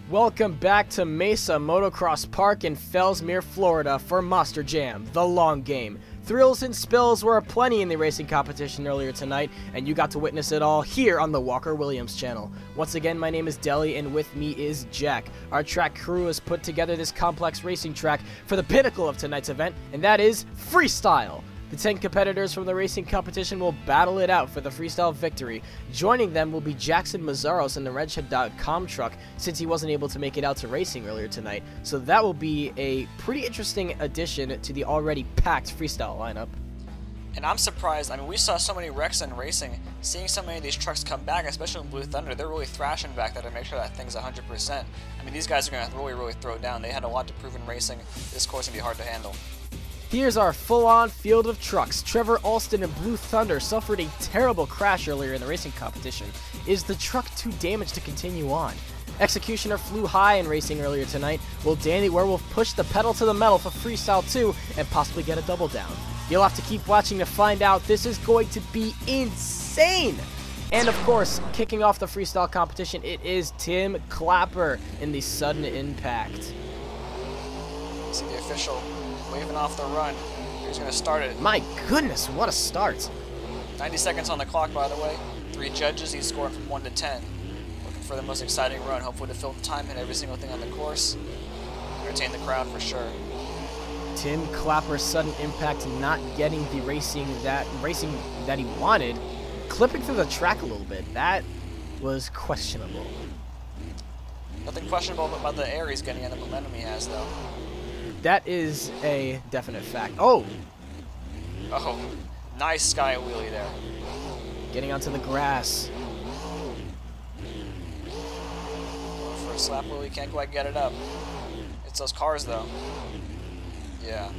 Welcome back to Mesa Motocross Park in Fellesmere, Florida for Monster Jam, the long game. Thrills and spills were aplenty in the racing competition earlier tonight, and you got to witness it all here on the Walker Williams channel. Once again, my name is Deli, and with me is Jack. Our track crew has put together this complex racing track for the pinnacle of tonight's event, and that is Freestyle. The 10 competitors from the racing competition will battle it out for the freestyle victory. Joining them will be Jackson Meszaros in the RedShed.com truck, since he wasn't able to make it out to racing earlier tonight. So that will be a pretty interesting addition to the already packed freestyle lineup. And I'm surprised, I mean, we saw so many wrecks in racing. Seeing so many of these trucks come back, especially in Blue Thunder, they're really thrashing back there to make sure that thing's 100%. I mean, these guys are going to really throw down. They had a lot to prove in racing. This course is going to be hard to handle. Here's our full-on field of trucks. Trevor, Alston, and Blue Thunder suffered a terrible crash earlier in the racing competition. Is the truck too damaged to continue on? Executioner flew high in racing earlier tonight. Will Danny Werewolf push the pedal to the metal for Freestyle 2 and possibly get a double down? You'll have to keep watching to find out. This is going to be insane! And of course, kicking off the freestyle competition, it is Tim Clapper in the sudden impact. See the official waving off the run. He's going to start it. My goodness, what a start. 90 seconds on the clock, by the way. 3 judges. He's scoring from 1 to 10. Looking for the most exciting run. Hopefully to fill the time, hit every single thing on the course. Entertain the crowd for sure. Tim Clapper's sudden impact not getting the racing that he wanted. Clipping through the track a little bit. That was questionable. Nothing questionable about the air he's getting and the momentum he has, though. That is a definite fact. Oh! Oh, nice sky wheelie there. Getting onto the grass. Going for a slap wheelie, can't quite get it up. It's those cars, though. Yeah.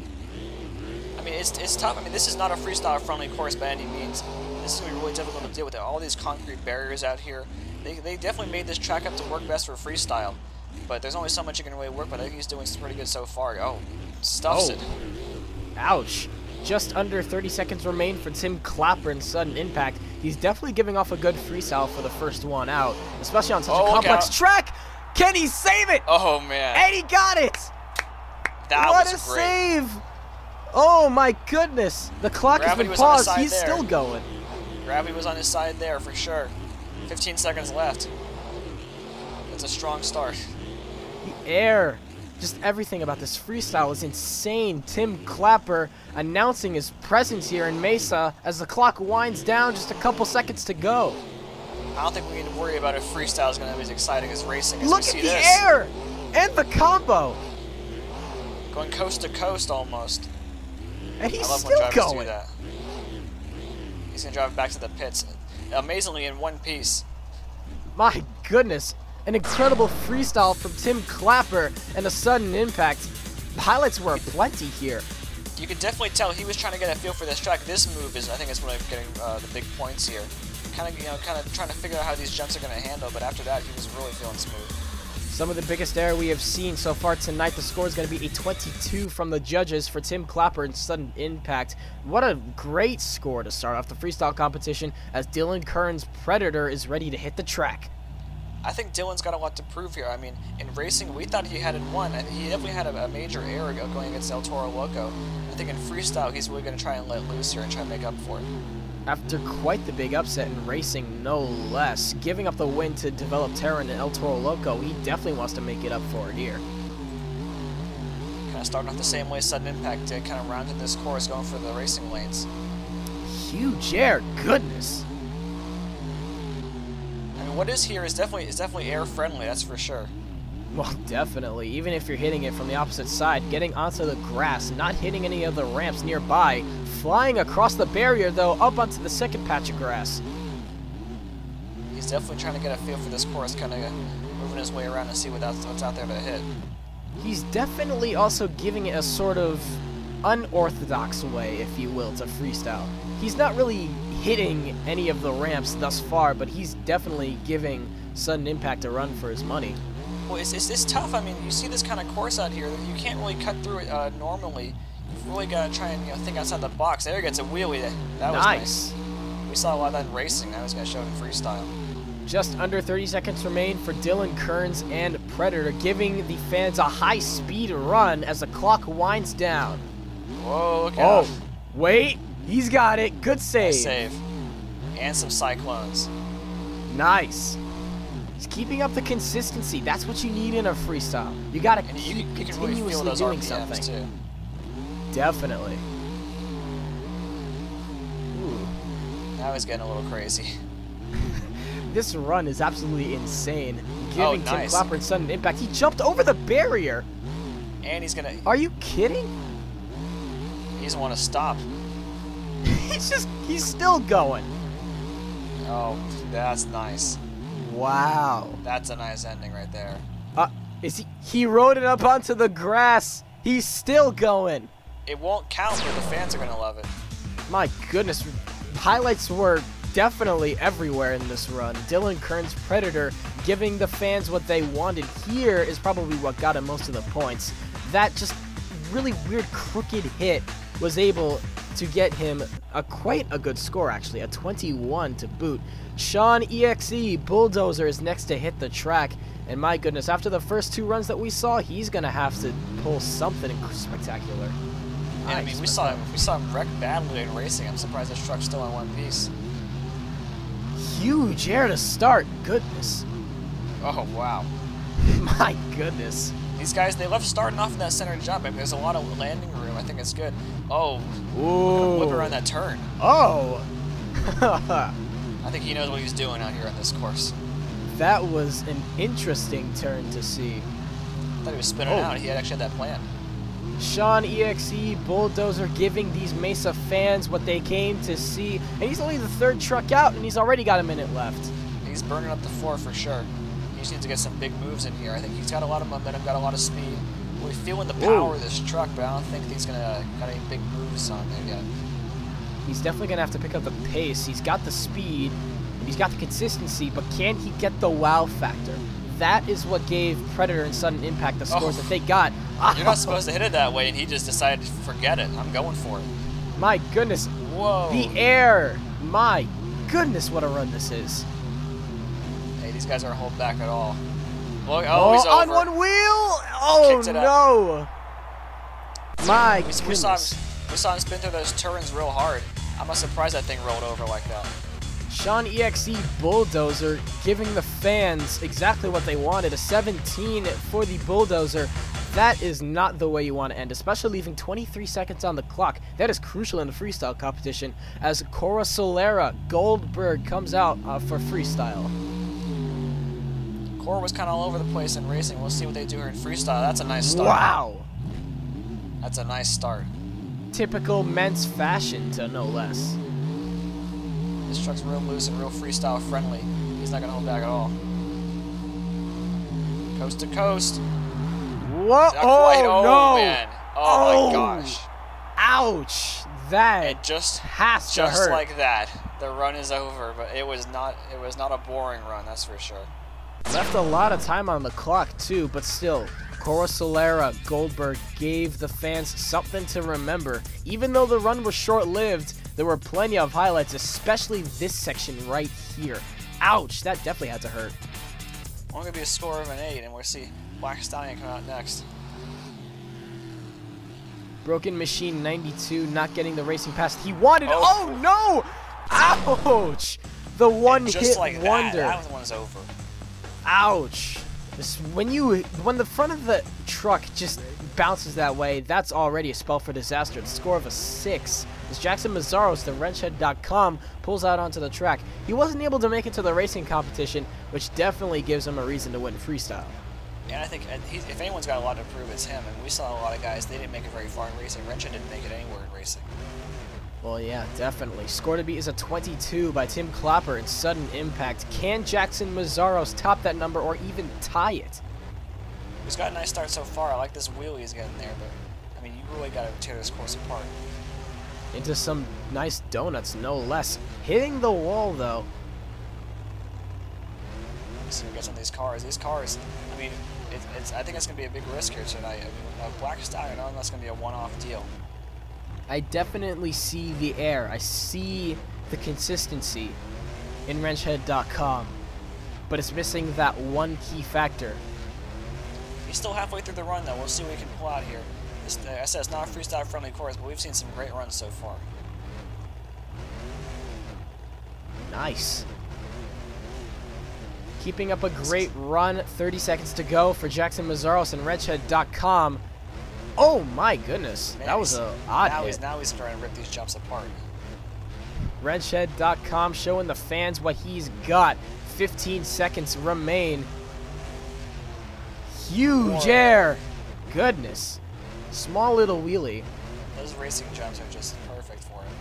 I mean, it's tough. I mean, this is not a freestyle-friendly course by any means. This is going to be really difficult to deal with. All these concrete barriers out here. They definitely made this track up to work best for freestyle. But there's only so much you can really work with. I think he's doing pretty good so far. Oh, stuffs it. Ouch. Just under 30 seconds remain for Tim Clapper in sudden impact. He's definitely giving off a good freestyle for the first one out, especially on such a complex track. Can he save it? Oh, man. And he got it. What a save. Oh, my goodness. The clock has been paused. He's still going. Gravity was on his side there for sure. 15 seconds left. That's a strong start. The air, just everything about this freestyle is insane. Tim Clapper announcing his presence here in Mesa as the clock winds down, just a couple seconds to go. I don't think we need to worry about if freestyle is going to be as exciting as racing as Look we see at the this. air and the combo. Going coast to coast almost. And he's I love still when drivers going. do that. He's going to drive back to the pits. Amazingly in one piece. My goodness. An incredible freestyle from Tim Clapper and a sudden impact. The highlights were aplenty here. You could definitely tell he was trying to get a feel for this track. This move is, I think, is one of getting the big points here. Kind of trying to figure out how these jumps are going to handle. But after that, he was really feeling smooth. Some of the biggest air we have seen so far tonight. The score is going to be a 22 from the judges for Tim Clapper and sudden impact. What a great score to start off the freestyle competition as Dillon Kearns' Predator is ready to hit the track. I think Dillon's got a lot to prove here. I mean, in racing, we thought he had it won, and he definitely had a major error going against Toro Loco. I think in freestyle, he's really going to try and let loose here and try and make up for it. After quite the big upset in racing, no less, giving up the win to develop Terron and Toro Loco, he definitely wants to make it up for it here. Kind of starting off the same way, sudden impact, kind of rounding this course, going for the racing lanes. Huge air, goodness. What is here is definitely air friendly, that's for sure. Well, definitely. Even if you're hitting it from the opposite side, getting onto the grass, not hitting any of the ramps nearby, flying across the barrier though, up onto the second patch of grass. He's definitely trying to get a feel for this course, kind of moving his way around and see what's out there to hit. He's definitely also giving it a sort of unorthodox way, if you will, to freestyle. He's not really hitting any of the ramps thus far, but he's definitely giving sudden impact a run for his money. Well, it's tough. I mean, you see this kind of course out here, you can't really cut through it normally. You've really got to try and think outside the box. There he gets a wheelie. That was nice. We saw a lot of that in racing. Now he's going to show it in freestyle. Just under 30 seconds remain for Dillon, Kearns, and Predator, giving the fans a high-speed run as the clock winds down. Whoa, look out. Oh, wait. He's got it. Good save. Nice save. And some cyclones. Nice. He's keeping up the consistency. That's what you need in a freestyle. You got to keep continuously doing something. Too. Definitely. Ooh. Now he's getting a little crazy. This run is absolutely insane. Giving Tim nice. Clapper and sudden impact. He jumped over the barrier. And he's gonna. Are you kidding? He doesn't want to stop. He's still going. Oh, that's nice. Wow. That's a nice ending right there. He rode it up onto the grass. He's still going. It won't count, but the fans are gonna love it. My goodness. Highlights were definitely everywhere in this run. Dillon, Kearns, Predator giving the fans what they wanted. Here is probably what got him most of the points. That just really weird crooked hit was able to get him quite a good score, actually, a 21 to boot. Sean.exe, Bulldozer, is next to hit the track. And my goodness, after the first two runs that we saw, he's going to have to pull something spectacular. Yeah, I mean, we saw him wreck badly in racing. I'm surprised this truck's still in one piece. Huge air to start. Goodness. Oh, wow. My goodness. These guys, they love starting off in that center jump. I mean, there's a lot of landing room. I think it's good. Oh. Ooh. Whip around that turn. Oh. I think he knows what he's doing out here on this course. That was an interesting turn to see. I thought he was spinning out. He actually had that plan. Sean.exe, Bulldozer, giving these Mesa fans what they came to see. And he's only the third truck out, and he's already got a minute left. He's burning up the floor for sure. He just needs to get some big moves in here. I think he's got a lot of momentum, got a lot of speed. We're feeling the power of this truck, but I don't think he's got any big moves on there yet. He's definitely going to have to pick up the pace. He's got the speed, and he's got the consistency, but can he get the wow factor? That is what gave Predator and Sudden Impact the scores that they got. You're not supposed to hit it that way, and he just decided to forget it. I'm going for it. My goodness. Whoa. The air. My goodness, what a run this is. Hey, these guys aren't holding back at all. Look, he's over. On one wheel? Oh, no. My goodness. We saw him spin through those turns real hard. I'm not surprised that thing rolled over like that. Sean.exe, Bulldozer, giving the fans exactly what they wanted. A 17 for the Bulldozer. That is not the way you want to end, especially leaving 23 seconds on the clock. That is crucial in the freestyle competition as Cora, Solera, Goldberg comes out for freestyle. Cora was kind of all over the place in racing. We'll see what they do here in freestyle. That's a nice start. Wow. That's a nice start. Typical men's fashion, to no less. This truck's real loose and real freestyle friendly. He's not going to hold back at all. Coast to coast. What? Oh, no. Man. Oh, my gosh. Ouch. That it just has to hurt. Just like that. The run is over, but it was not a boring run, that's for sure. Left a lot of time on the clock, too, but still, Cora, Solera, Goldberg gave the fans something to remember. Even though the run was short-lived, there were plenty of highlights, especially this section right here. Ouch, that definitely had to hurt. Only going to be a score of an 8, and we'll see Black Stallion come out next. Broken Machine 92, not getting the racing pass he wanted. Oh no! Ouch! The one-hit wonder. That one's over. Ouch! When the front of the truck just bounces that way, that's already a spell for disaster. The score of a 6 as Jackson Meszaros, the wrenchhead.com, pulls out onto the track. He wasn't able to make it to the racing competition, which definitely gives him a reason to win freestyle. And I think if anyone's got a lot to prove, it's him. And we saw a lot of guys, they didn't make it very far in racing. Wrenchhead didn't make it anywhere in racing. Well, yeah, definitely. Score to beat is a 22 by Tim Clapper and Sudden Impact. Can Jackson Meszaros top that number or even tie it? He's got a nice start so far. I like this wheelie he's getting there, but I mean, you really got to tear this course apart. Into some nice donuts, no less. Hitting the wall, though. Let's see what gets on these cars. These cars, I mean, I think it's going to be a big risk here tonight. I mean, Black Stallion, I don't know if that's going to be a one-off deal. I definitely see the air. I see the consistency in wrenchhead.com. but it's missing that one key factor. He's still halfway through the run, though. We'll see what we can pull out here. This, I said it's not a freestyle-friendly course, but we've seen some great runs so far. Nice. Keeping up a great run. 30 seconds to go for Jackson Meszaros and RORMJ.com. Oh my goodness. Man, that was an odd hit. Now he's trying to rip these jumps apart. RORMJ.com showing the fans what he's got. 15 seconds remain. Huge air. Goodness. Small little wheelie. Those racing jumps are just perfect for him.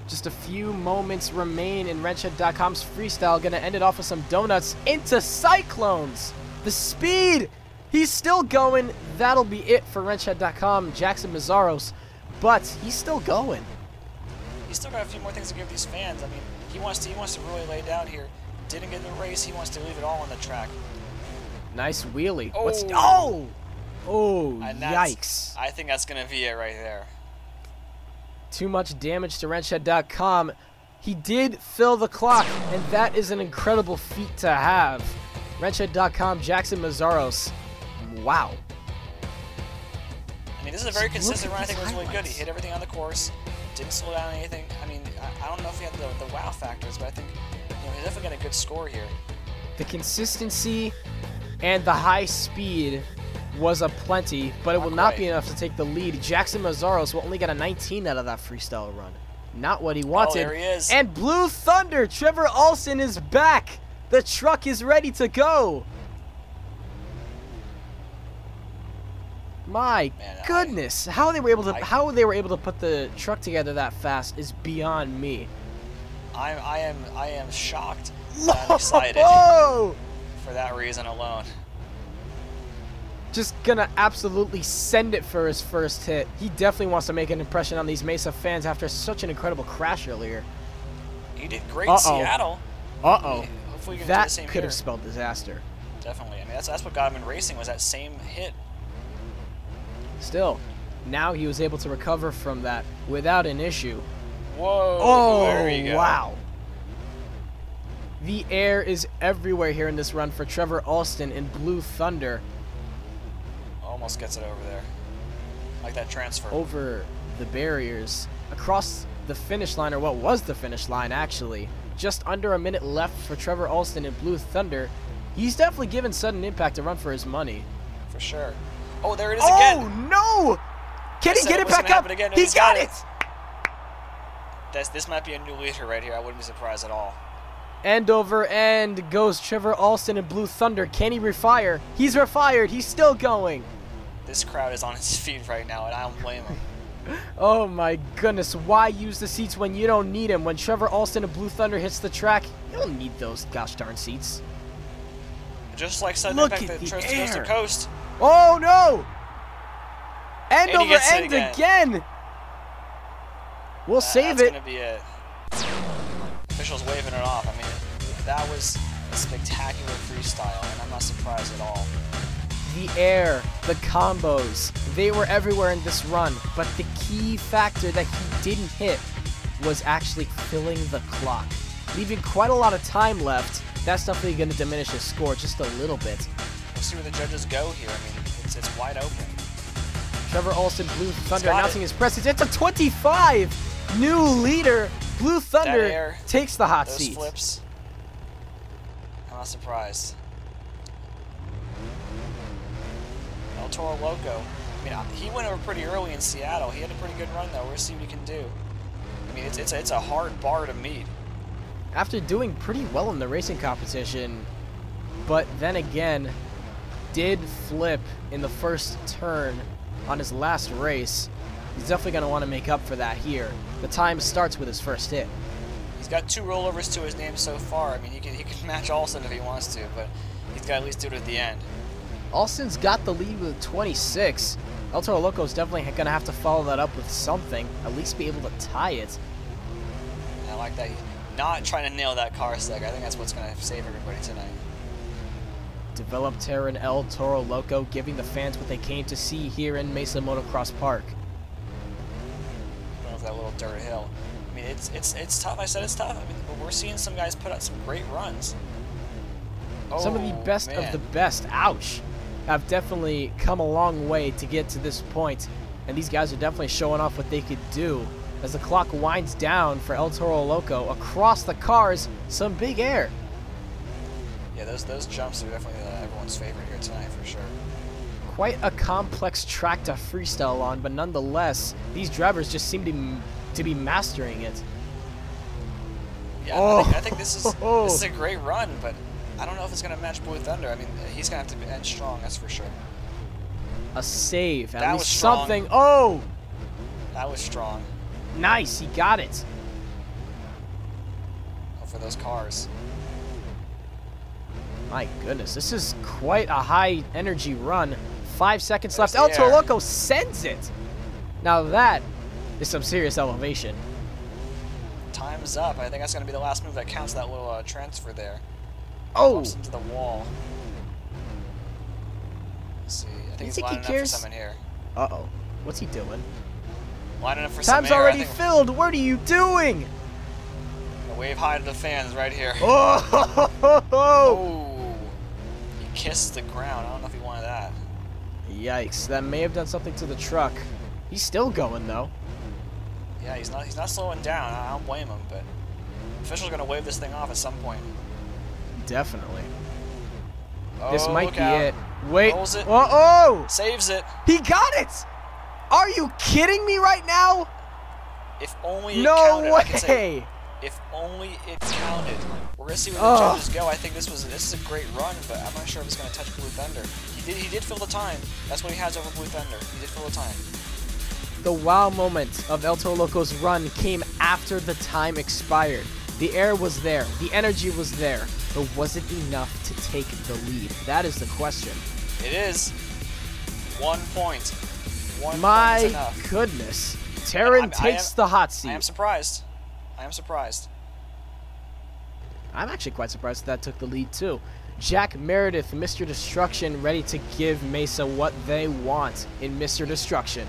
Just a few moments remain in RORMJ.com's freestyle. Gonna end it off with some donuts into cyclones. The speed. He's still going. That'll be it for RORMJ.com, Jackson Meszaros. But he's still going. He's still got a few more things to give these fans. I mean, he wants to really lay down here. Didn't get the race. He wants to leave it all on the track. Nice wheelie. Oh. Oh, And yikes. I think that's going to be it right there. Too much damage to RORMJ.com. He did fill the clock, and that is an incredible feat to have. RORMJ.com, Jackson Meszaros. Wow. I mean, this is a very consistent run. I think it was really good. He hit everything on the course. Didn't slow down anything. I mean, I don't know if he had the wow factors, but I think he definitely got a good score here. The consistency and the high speed was a plenty, but it will not be enough to take the lead. Jackson Meszaros will only get a 19 out of that freestyle run. Not what he wanted. Oh, there he is. And Blue Thunder, Trevor Alston is back. The truck is ready to go. My goodness, how they were able to put the truck together that fast is beyond me. I am shocked. I'm excited for that reason alone. Just gonna absolutely send it for his first hit. He definitely wants to make an impression on these Mesa fans after such an incredible crash earlier. He did great in Seattle. Hopefully we can do that the same could here. have spelled disaster. Definitely. I mean, that's what got him in racing, was that same hit. Still, now he was able to recover from that without an issue. Whoa! Oh, there you go. Wow. The air is everywhere here in this run for Trevor Alston in Blue Thunder. Almost gets it over there. Like that transfer. Over the barriers. Across the finish line, or what was the finish line, actually. Just under a minute left for Trevor Alston in Blue Thunder. He's definitely given Sudden Impact a run for his money. For sure. Oh, there it is again. Oh, no! Can he get it back up? Again. No, he got it! This might be a new leader right here. I wouldn't be surprised at all. And over and goes Trevor Alston in Blue Thunder. Can he refire? He's refired. He's still going. This crowd is on its feet right now, and I don't blame him. Oh my goodness, why use the seats when you don't need them? When Trevor Alston in Blue Thunder hits the track, you don't need those gosh darn seats. Just like Sudden Impact, the coast to coast. Oh no! End And over end again! We'll save it. That's gonna be it. Officials waving it off. I mean, that was a spectacular freestyle, and I'm not surprised at all. The air, the combos, they were everywhere in this run, but the key factor that he didn't hit was actually filling the clock. Leaving quite a lot of time left, that's definitely going to diminish his score just a little bit. We'll see where the judges go here. I mean, it's wide open. Trevor Alston, Blue Thunder announcing his presence. It's a 25! New leader, Blue Thunder takes the hot seat. Those flips, I'm not surprised. Toro Loco. I mean, he went over pretty early in Seattle. He had a pretty good run, though. We'll see what he can do. I mean, it's a hard bar to meet. After doing pretty well in the racing competition, but then again, did flip in the first turn on his last race. He's definitely going to want to make up for that here. The time starts with his first hit. He's got 2 rollovers to his name so far. I mean, he can match Alston if he wants to, but he's got to at least do it at the end. Alston's got the lead with 26. El Toro Loco is definitely going to have to follow that up with something, at least be able to tie it. I like that. He's not trying to nail that car stack. I think that's what's going to save everybody tonight. Developed Terron El Toro Loco, giving the fans what they came to see here in Mesa Motocross Park. Going over that little dirt hill. I mean, it's tough. I said it's tough. I mean, we're seeing some guys put out some great runs. Some of the best of the best, ouch, have definitely come a long way to get to this point. And these guys are definitely showing off what they could do. As the clock winds down for El Toro Loco, across the cars, some big air. Yeah, those jumps are definitely everyone's favorite here tonight for sure. Quite a complex track to freestyle on, but nonetheless, these drivers just seem to be mastering it. Yeah, I think this is a great run, but I don't know if it's going to match Blue Thunder. I mean, he's going to have to end strong, that's for sure. A save, at least strong. something. Oh! That was strong. Nice, he got it. Oh, for those cars. My goodness, this is quite a high energy run. 5 seconds There's left. El Toro air. Loco sends it. Now that is some serious elevation. Time's up. I think that's going to be the last move that counts, that little transfer there. Oh! Bumps into the wall. Let's see. I think he's lining up for someone here. Uh-oh. What's he doing? Lining up for someone Time's here. already filled. What are you doing? Wave hi to the fans right here. Oh! Oh! He kissed the ground. I don't know if he wanted that. Yikes. That may have done something to the truck. He's still going, though. Yeah, he's not slowing down. I don't blame him, but official's going to wave this thing off at some point. Definitely. Oh, This might be out. it. Wait. Rolls it. Uh-oh! Saves it. He got it! Are you kidding me right now? If only it No counted. way! I can say, if only it counted. We're gonna see where the judges go. I think this is a great run, but I'm not sure if it's gonna touch Blue Thunder. He did fill the time. That's what he has over Blue Thunder. He did fill the time. The wow moment of El Toro Loco's run came after the time expired. The air was there, the energy was there, but was it enough to take the lead? That is the question. It is 1 point. 1 point My is enough. Goodness. Terron takes the hot seat. I am surprised. I am surprised. I'm actually quite surprised that took the lead too. Jack Meredith, Mr. Destruction, ready to give Mesa what they want in Mr. Destruction.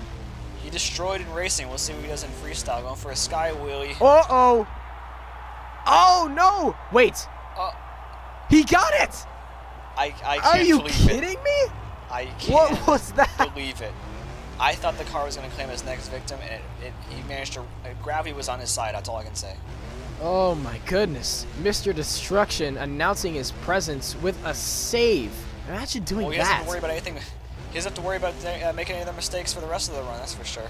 He destroyed in racing. We'll see what he does in freestyle. Going for a sky wheelie. Uh-oh. Oh, no. Wait. He got it. I can't Are you believe kidding it. me? I can't What was that? believe it. I thought the car was going to claim his next victim, and he managed to... gravity was on his side, that's all I can say. Oh my goodness. Mr. Destruction announcing his presence with a save. Imagine doing Well, he doesn't have that. to worry about anything. He doesn't have to worry about making any other mistakes for the rest of the run, that's for sure.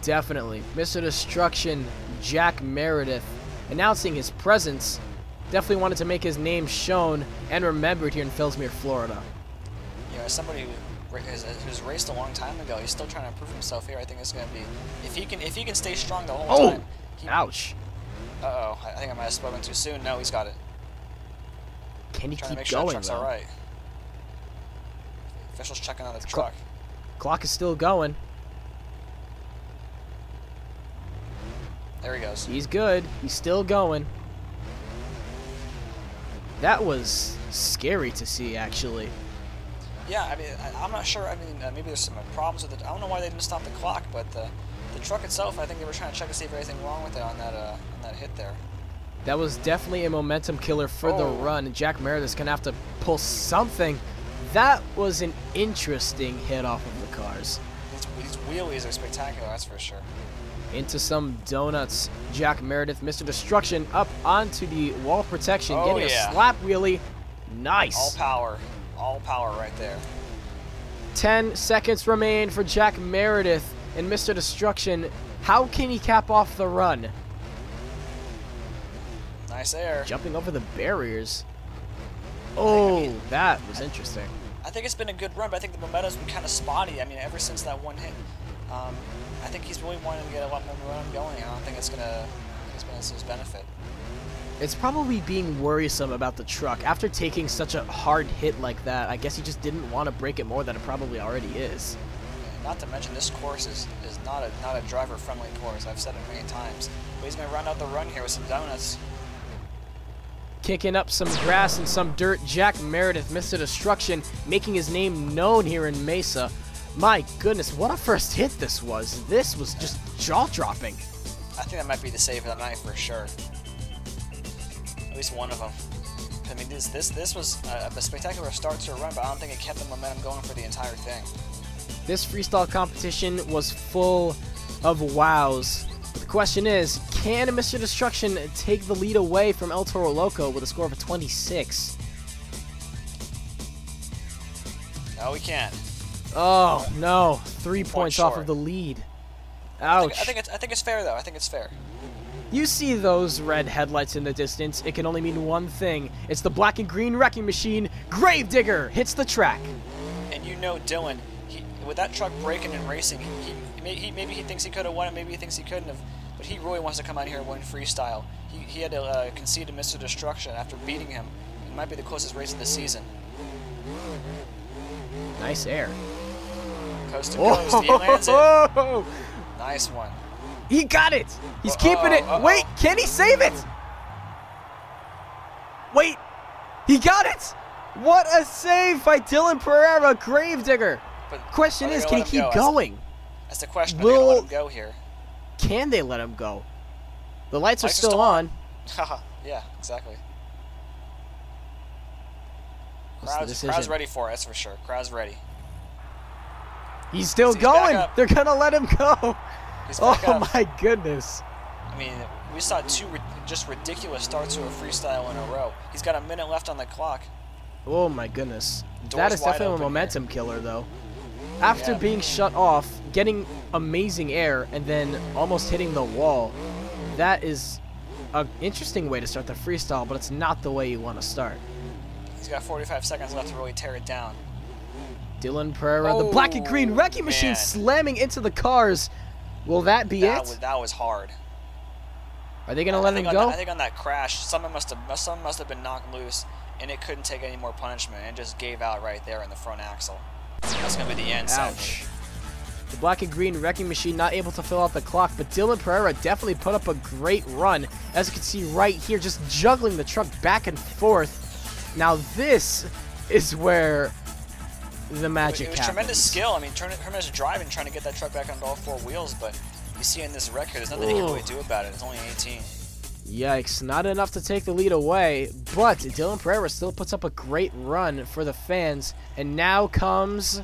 Definitely. Mr. Destruction, Jack Meredith, announcing his presence. Definitely wanted to make his name shown and remembered here in Fellesmere, Florida. You know, as somebody who's raced a long time ago, he's still trying to prove himself here. I think it's going to be... If he can stay strong the whole time... Ouch. Uh-oh. I think I might have spoken too soon. No, he's got it. Can he Trying to keep make sure the going, truck's though? all right. Official's checking on the truck. Clock is still going. There he goes. He's good. He's still going. That was scary to see, actually. Yeah, I mean, I'm not sure. I mean, maybe there's some problems with it. I don't know why they didn't stop the clock, but the truck itself, I think they were trying to check to see if there's anything wrong with it on that hit there. That was definitely a momentum killer for the run, and Jack Meredith's going to have to pull something. That was an interesting hit off of the cars. These wheelies are spectacular, that's for sure. Into some donuts. Jack Meredith, Mr. Destruction, up onto the wall protection, getting a slap wheelie. Nice. All power right there. 10 seconds remain for Jack Meredith and Mr. Destruction. How can he cap off the run? Nice air. Jumping over the barriers. Oh, that was interesting. I think it's been a good run, but I think the momentum's been kind of spotty. I mean, ever since that one hit, I think he's really wanting to get a lot more momentum going. I don't think it's gonna. It's been to his benefit. It's probably being worrisome about the truck. After taking such a hard hit like that, I guess he just didn't want to break it more than it probably already is. And not to mention, this course is not a driver-friendly course. I've said it many times. But he's gonna round out the run here with some donuts. Kicking up some grass and some dirt, Jack Meredith, Mr. Destruction, making his name known here in Mesa. My goodness, what a first hit this was. This was just jaw-dropping. I think that might be the save of the night for sure. At least one of them. I mean, this was a spectacular start to a run, but I don't think it kept the momentum going for the entire thing. This freestyle competition was full of wows. But the question is, can Mr. Destruction take the lead away from El Toro Loco with a score of a 26? No, we can't. Oh, no. 3 points off of the lead. Ouch. I think it's fair, though. I think it's fair. You see those red headlights in the distance, it can only mean one thing. It's the black and green wrecking machine. Gravedigger hits the track. And you know Dillon, with that truck braking and racing, maybe he thinks he could have won it, maybe he thinks he couldn't have, but he really wants to come out here and win freestyle. He had to concede to Mr. Destruction after beating him. It might be the closest race of the season. Nice air. Coast to coast, he lands it. Nice one. He got it! He's keeping it! Wait, can he save it? Wait! He got it! What a save by Dillon Pereira, Gravedigger! But question is, can he keep going? That's the question. Are they gonna let him go here? Can they let him go? The lights are still on. Yeah, exactly. Crowd's ready for it, that's for sure. Crowd's ready. He's still going! They're gonna let him go! Oh my goodness. I mean, we saw two just ridiculous starts to a freestyle in a row. He's got a minute left on the clock. Oh my goodness. That is definitely a momentum killer, though. After being shut off, getting amazing air, and then almost hitting the wall, that is an interesting way to start the freestyle, but it's not the way you want to start. He's got 45 seconds left to really tear it down. Dillon Pereira, the black and green wrecking machine slamming into the cars. Will that be it? That was hard. Are they going to let him go? I think on that crash, something must have been knocked loose, and it couldn't take any more punishment, and just gave out right there in the front axle. That's going to be the end. Ouch. The black and green wrecking machine not able to fill out the clock, but Dillon Pereira definitely put up a great run. As you can see right here, just juggling the truck back and forth. Now this is where the magic happens. It was tremendous skill. I mean, tremendous driving, trying to get that truck back onto all four wheels, but you see in this record, there's nothing he can really do about it. It's only 18. Yikes, not enough to take the lead away, but Dillon Pereira still puts up a great run for the fans. And now comes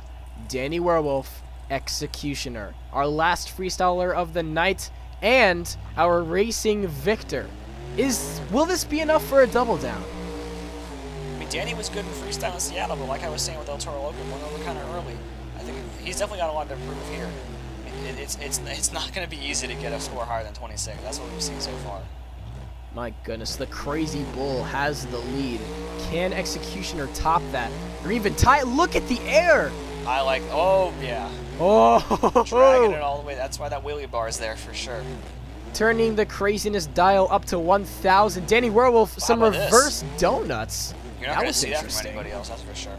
Danny Werewolf, Executioner, our last freestyler of the night and our racing victor. Will this be enough for a double down? I mean, Danny was good in freestyle in Seattle, but like I was saying with El Toro Loco, went over kind of early. I think he's definitely got a lot to prove here. I mean, it's not going to be easy to get a score higher than 26. That's what we've seen so far. My goodness, the Crazy Bull has the lead. Can Executioner top that? Or even tie it? Look at the air! Oh, yeah. Oh! Dragging it all the way. That's why that wheelie bar is there for sure. Turning the craziness dial up to 1,000. Danny Werewolf, some reverse donuts. You're not going to see that from anybody else, that's for sure.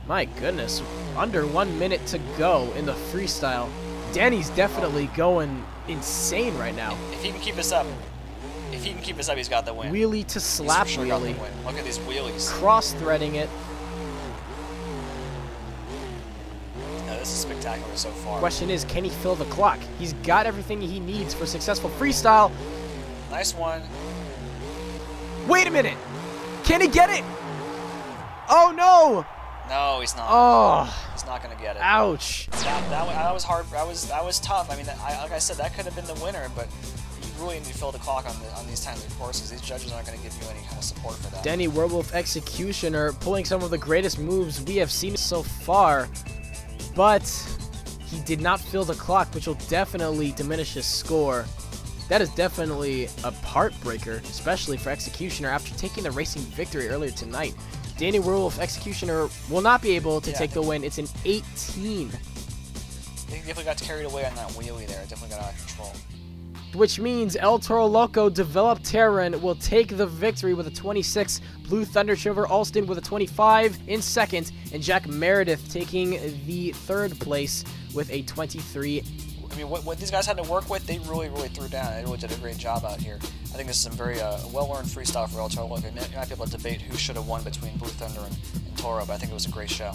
My goodness, under 1 minute to go in the freestyle. Danny's definitely going insane right now. If he can keep this up, he's got the win. Wheelie to slap wheelie. Look at these wheelies. Cross-threading it. No, this is spectacular so far. Question is, can he fill the clock? He's got everything he needs for successful freestyle. Nice one. Wait a minute. Can he get it? Oh, no. No, he's not. Oh. He's not going to get it. Ouch. That was hard. That was tough. I mean, like I said, that could have been the winner, but you really need to fill the clock on these kinds of courses. These judges aren't going to give you any kind of support for that. Danny Werewolf Executioner pulling some of the greatest moves we have seen so far, but he did not fill the clock, which will definitely diminish his score. That is definitely a heartbreaker, especially for Executioner after taking the racing victory earlier tonight. Danny Werewolf Executioner will not be able to take the win. It's an 18. He definitely got carried away on that wheelie there. It definitely got out of control. Which means El Toro Loco developed Terron will take the victory with a 26. Blue Thunder Trevor Alston with a 25 in second. And Jack Meredith taking the third place with a 23. I mean, what these guys had to work with, they really threw down. They really did a great job out here. I think this is some very well-learned freestyle for El Toro Loco. You might be able to debate who should have won between Blue Thunder and Toro, but I think it was a great show.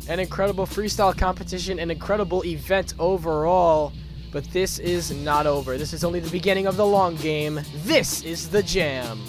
An incredible freestyle competition, an incredible event overall. But this is not over. This is only the beginning of the long game. This is the Jam.